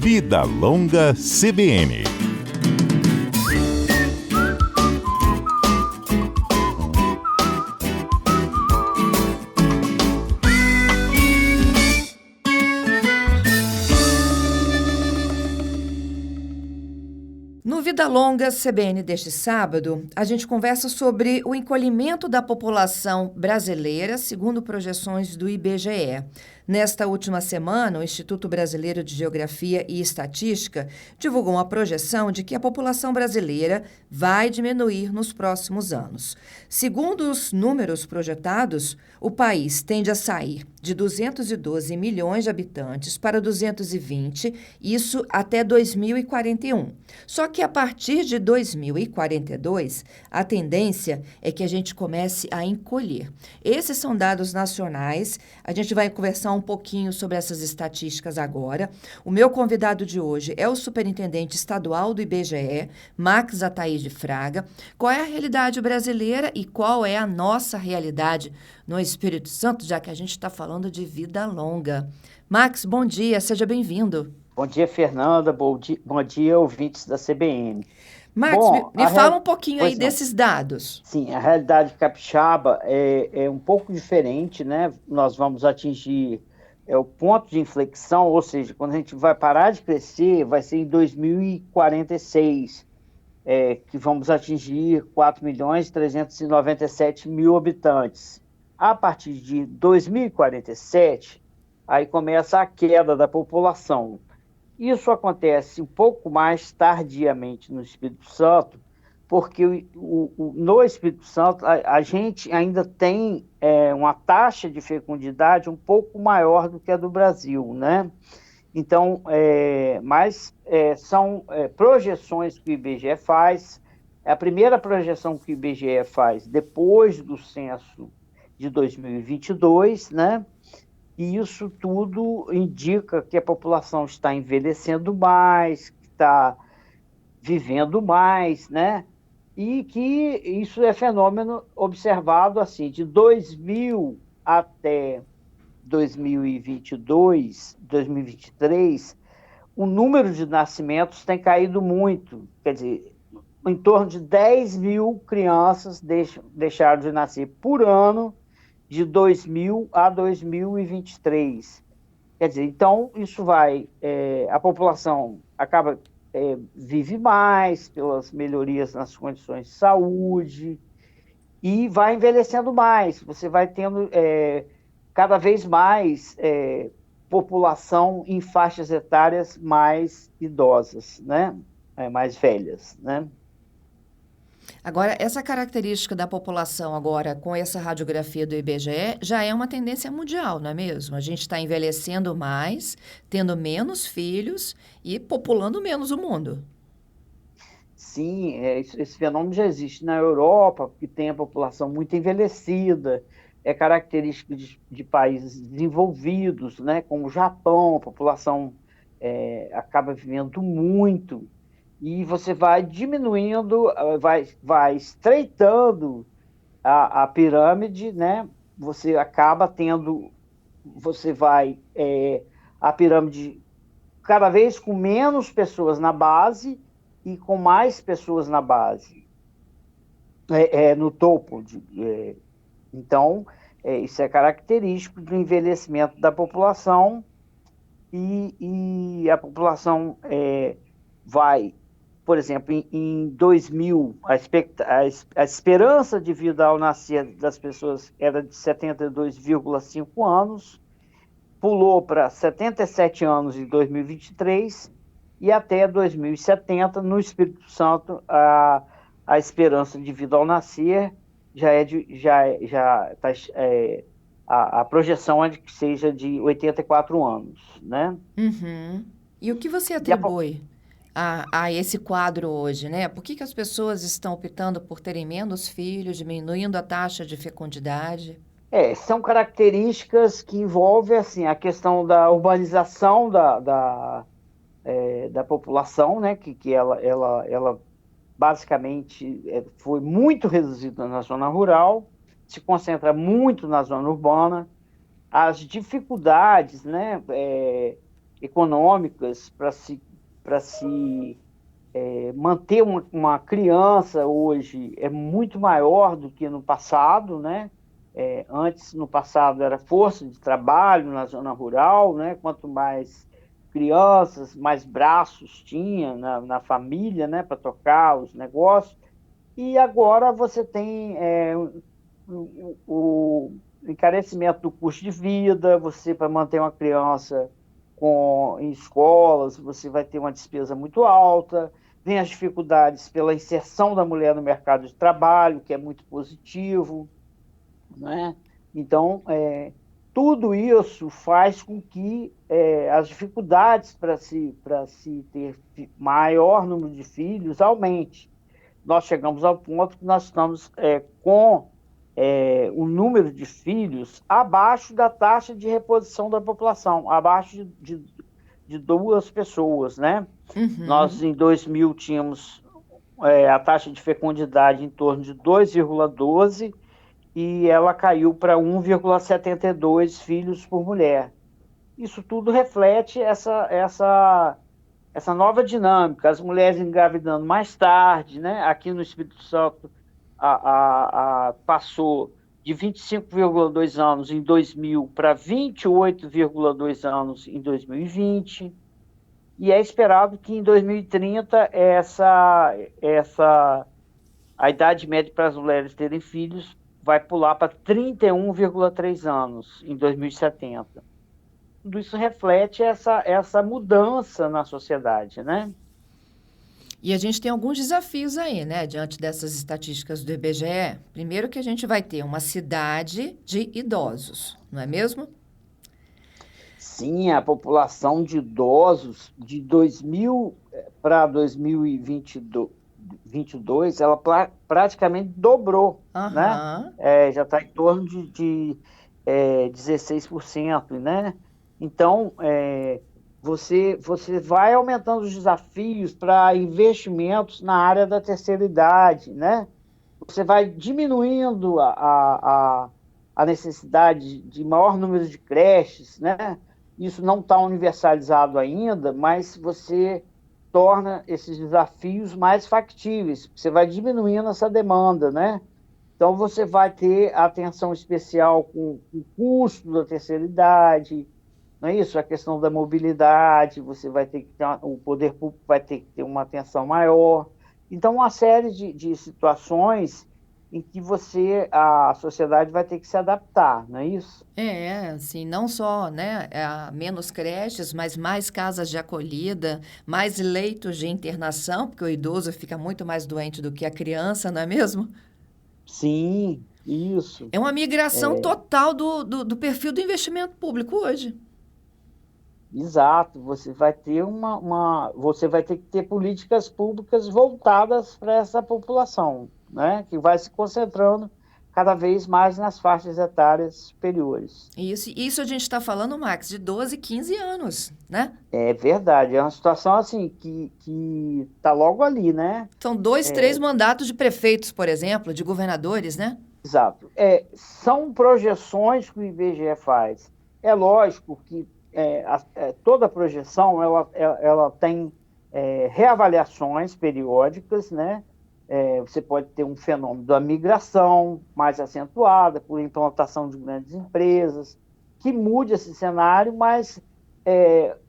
Vida Longa CBN. No Vida Longa CBN deste sábado, a gente conversa sobre o encolhimento da população brasileira, segundo projeções do IBGE. Nesta última semana, o Instituto Brasileiro de Geografia e Estatística divulgou uma projeção de que a população brasileira vai diminuir nos próximos anos. Segundo os números projetados, o país tende a sair de 212 milhões de habitantes para 220, isso até 2041. Só que a partir de 2042, a tendência é que a gente comece a encolher. Esses são dados nacionais, a gente vai conversar um pouquinho sobre essas estatísticas agora. O meu convidado de hoje é o superintendente estadual do IBGE, Max Ataíde Fraga. Qual é a realidade brasileira e qual é a nossa realidade no Espírito Santo, já que a gente está falando de vida longa? Max, bom dia, seja bem-vindo. Bom dia, Fernanda. Bom dia, ouvintes da CBN. Max, me fala um pouquinho aí desses dados. Sim, a realidade capixaba é um pouco diferente, né? Nós vamos atingir o ponto de inflexão, ou seja, quando a gente vai parar de crescer, vai ser em 2046, que vamos atingir 4.397.000 habitantes. A partir de 2047, aí começa a queda da população. Isso acontece um pouco mais tardiamente no Espírito Santo, porque no Espírito Santo a gente ainda tem uma taxa de fecundidade um pouco maior do que a do Brasil, né? Então, são projeções que o IBGE faz. A primeira projeção que o IBGE faz depois do censo de 2022, né? E isso tudo indica que a população está envelhecendo mais, que está vivendo mais, né? E que isso é fenômeno observado assim, de 2000 até 2022, 2023, o número de nascimentos tem caído muito. Quer dizer, em torno de 10.000 crianças deixaram de nascer por ano, de 2000 a 2023. Quer dizer, então, isso a população vive mais pelas melhorias nas condições de saúde e vai envelhecendo mais. Você vai tendo cada vez mais população em faixas etárias mais idosas, né? Mais velhas, né? Agora, essa característica da população agora, com essa radiografia do IBGE, já é uma tendência mundial, não é mesmo? A gente está envelhecendo mais, tendo menos filhos e populando menos o mundo. Sim, esse fenômeno já existe na Europa, que tem a população muito envelhecida, é característico de países desenvolvidos, né, como o Japão, a população acaba vivendo muito. E você vai diminuindo, vai estreitando a pirâmide, né? Você acaba tendo, a pirâmide cada vez com menos pessoas na base e com mais pessoas na base, no topo. Então, isso é característico do envelhecimento da população e a população vai... Por exemplo, em 2000, a esperança de vida ao nascer das pessoas era de 72,5 anos, pulou para 77 anos em 2023 e até 2070, no Espírito Santo, a esperança de vida ao nascer a projeção é de que seja de 84 anos, né? Uhum. E o que você atribui a esse quadro hoje, né? Por que as pessoas estão optando por terem menos filhos, diminuindo a taxa de fecundidade? São características que envolvem assim, a questão da urbanização da população, né? Que ela basicamente foi muito reduzida na zona rural, se concentra muito na zona urbana. As dificuldades, né? econômicas para se manter uma criança hoje é muito maior do que no passado, né? Antes, no passado, era força de trabalho na zona rural, né? Quanto mais crianças, mais braços tinha na família, né? Para tocar os negócios. E agora você tem o encarecimento do custo de vida, você, para manter uma criança em escolas, você vai ter uma despesa muito alta, vem as dificuldades pela inserção da mulher no mercado de trabalho, que é muito positivo, né? Então, tudo isso faz com que as dificuldades para se ter maior número de filhos aumente. Nós chegamos ao ponto que nós estamos com o número de filhos abaixo da taxa de reposição da população, abaixo de 2 pessoas, né? Uhum. Nós, em 2000, tínhamos a taxa de fecundidade em torno de 2,12 e ela caiu para 1,72 filhos por mulher. Isso tudo reflete essa nova dinâmica, as mulheres engravidando mais tarde, né? Aqui no Espírito Santo passou de 25,2 anos em 2000 para 28,2 anos em 2020, e é esperado que em 2030 a idade média para as mulheres terem filhos vai pular para 31,3 anos em 2070. Tudo isso reflete essa mudança na sociedade, né? E a gente tem alguns desafios aí, né, diante dessas estatísticas do IBGE. Primeiro que a gente vai ter uma cidade de idosos, não é mesmo? Sim, a população de idosos de 2000 para 2022, ela praticamente dobrou, né? Já está em torno de 16%, né? Então, você vai aumentando os desafios para investimentos na área da terceira idade, né? Você vai diminuindo a necessidade de maior número de creches, né? Isso não está universalizado ainda, mas você torna esses desafios mais factíveis. Você vai diminuindo essa demanda, né? Então, você vai ter atenção especial com o custo da terceira idade, não é isso? A questão da mobilidade, você vai ter que ter o poder público vai ter que ter uma atenção maior. Então, uma série de situações em que a sociedade vai ter que se adaptar, não é isso? Assim, não só, né, menos creches, mas mais casas de acolhida, mais leitos de internação, porque o idoso fica muito mais doente do que a criança, não é mesmo? Sim, isso. É uma migração total do perfil do investimento público hoje. Exato, você vai ter que ter políticas públicas voltadas para essa população, né? Que vai se concentrando cada vez mais nas faixas etárias superiores. Isso a gente está falando, Max, de 12, 15 anos, né? É verdade, é uma situação assim que está logo ali, né? São 2, 3 mandatos de prefeitos, por exemplo, de governadores, né? Exato. São projeções que o IBGE faz. É lógico que toda projeção ela tem reavaliações periódicas, né? Você pode ter um fenômeno da migração mais acentuada por implantação de grandes empresas, que mude esse cenário, mas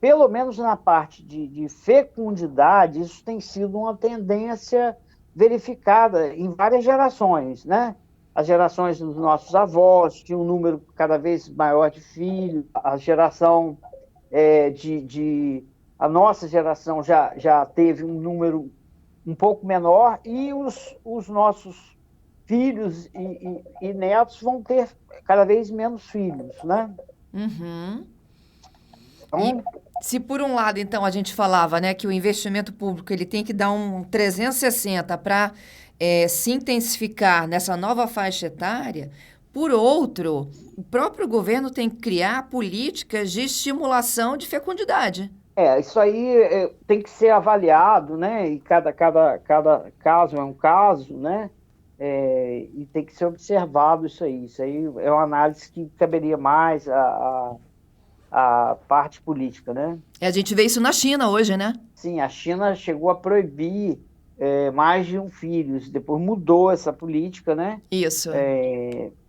pelo menos na parte de fecundidade, isso tem sido uma tendência verificada em várias gerações, né? As gerações dos nossos avós tinham um número cada vez maior de filhos, a geração a nossa geração já teve um número um pouco menor, e os nossos filhos e netos vão ter cada vez menos filhos, né? Uhum. Então, Se por um lado, então, a gente falava, né, que o investimento público ele tem que dar um 360 para se intensificar nessa nova faixa etária, por outro, o próprio governo tem que criar políticas de estimulação de fecundidade. isso aí tem que ser avaliado, né? E cada caso é um caso, né? E tem que ser observado isso aí. Isso aí é uma análise que caberia mais a a parte política, né? A gente vê isso na China hoje, né? Sim, a China chegou a proibir mais de um filho, depois mudou essa política, né? Isso.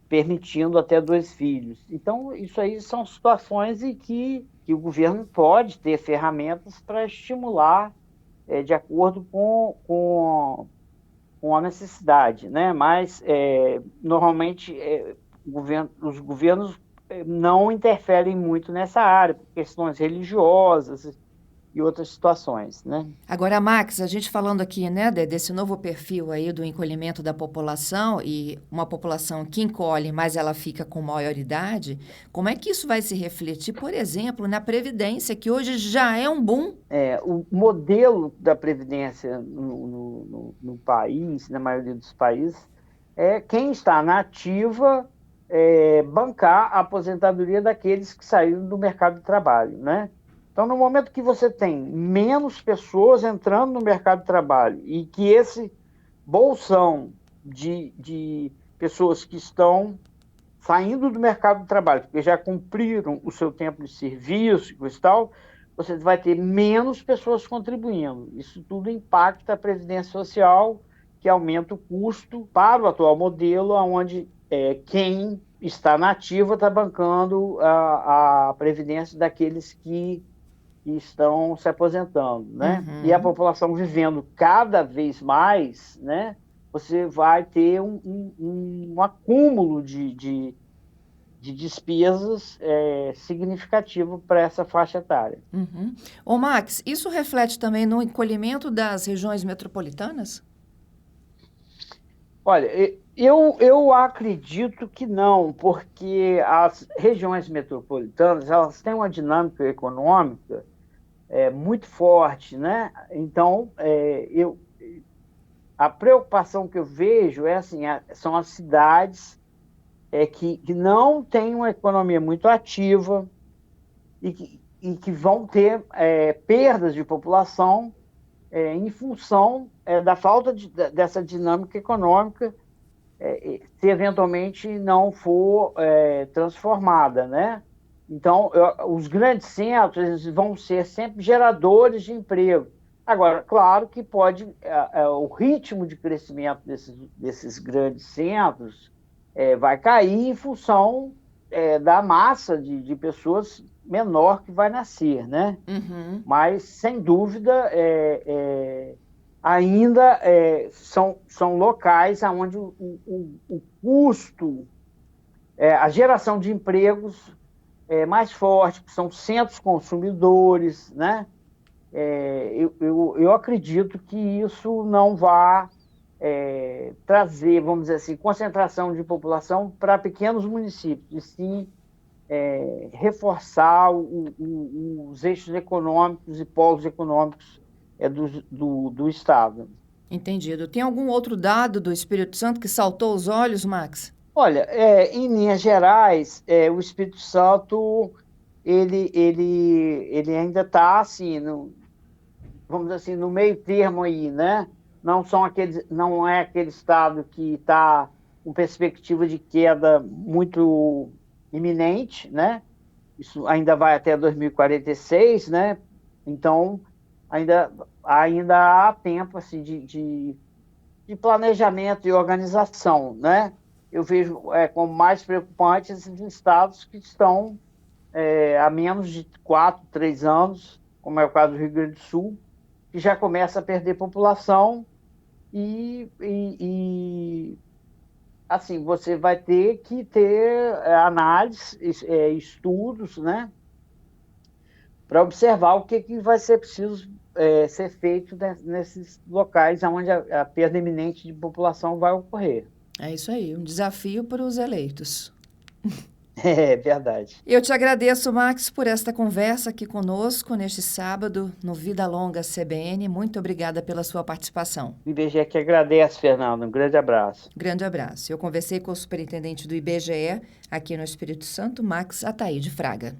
Permitindo até 2 filhos. Então, isso aí são situações em que o governo pode ter ferramentas para estimular de acordo com a necessidade, né? Mas, normalmente, os governos não interferem muito nessa área, por questões religiosas e outras situações, né? Agora, Max, a gente falando aqui, né, desse novo perfil aí do encolhimento da população e uma população que encolhe, mas ela fica com maior idade, como é que isso vai se refletir, por exemplo, na Previdência, que hoje já é um boom? O modelo da Previdência no país, na maioria dos países, é quem está na ativa bancar a aposentadoria daqueles que saíram do mercado de trabalho, né? Então, no momento que você tem menos pessoas entrando no mercado de trabalho e que esse bolsão de pessoas que estão saindo do mercado de trabalho, porque já cumpriram o seu tempo de serviço e tal, você vai ter menos pessoas contribuindo. Isso tudo impacta a Previdência Social, que aumenta o custo para o atual modelo, onde quem está na ativa está bancando a Previdência daqueles que estão se aposentando, né? Uhum. E a população vivendo cada vez mais, né? Você vai ter um acúmulo de despesas significativo para essa faixa etária. Uhum. Ô, Max, isso reflete também no encolhimento das regiões metropolitanas? Olha, eu acredito que não, porque as regiões metropolitanas elas têm uma dinâmica econômica muito forte, né? Então, a preocupação que eu vejo são as cidades que não têm uma economia muito ativa e que vão ter perdas de população em função da falta dessa dinâmica econômica se eventualmente não for transformada, né? Então, os grandes centros eles vão ser sempre geradores de emprego. Agora, claro que o ritmo de crescimento desses grandes centros vai cair em função da massa de pessoas menor que vai nascer, né? Uhum. Mas, sem dúvida, ainda são locais onde o custo, a geração de empregos é mais forte, são centros consumidores, né? Eu acredito que isso não vai trazer, vamos dizer assim, concentração de população para pequenos municípios, e sim reforçar os eixos econômicos e polos econômicos do Estado. Entendido. Tem algum outro dado do Espírito Santo que saltou os olhos, Max? Olha, em linhas gerais, o Espírito Santo ele ainda está assim, vamos dizer assim, no meio termo aí, né? Não é aquele estado que está com perspectiva de queda muito iminente, né? Isso ainda vai até 2046, né? Então, ainda há tempo assim, de planejamento e organização, né? Eu vejo como mais preocupante esses estados que estão há menos de 4, 3 anos, como é o caso do Rio Grande do Sul, que já começa a perder população e assim, você vai ter que ter análises, estudos, né, para observar o que vai ser preciso ser feito nesses locais onde a perda iminente de população vai ocorrer. É isso aí, um desafio para os eleitos. É verdade. Eu te agradeço, Max, por esta conversa aqui conosco neste sábado no Vida Longa CBN. Muito obrigada pela sua participação. O IBGE que agradece, Fernando. Um grande abraço. Grande abraço. Eu conversei com o superintendente do IBGE aqui no Espírito Santo, Max Ataíde Fraga.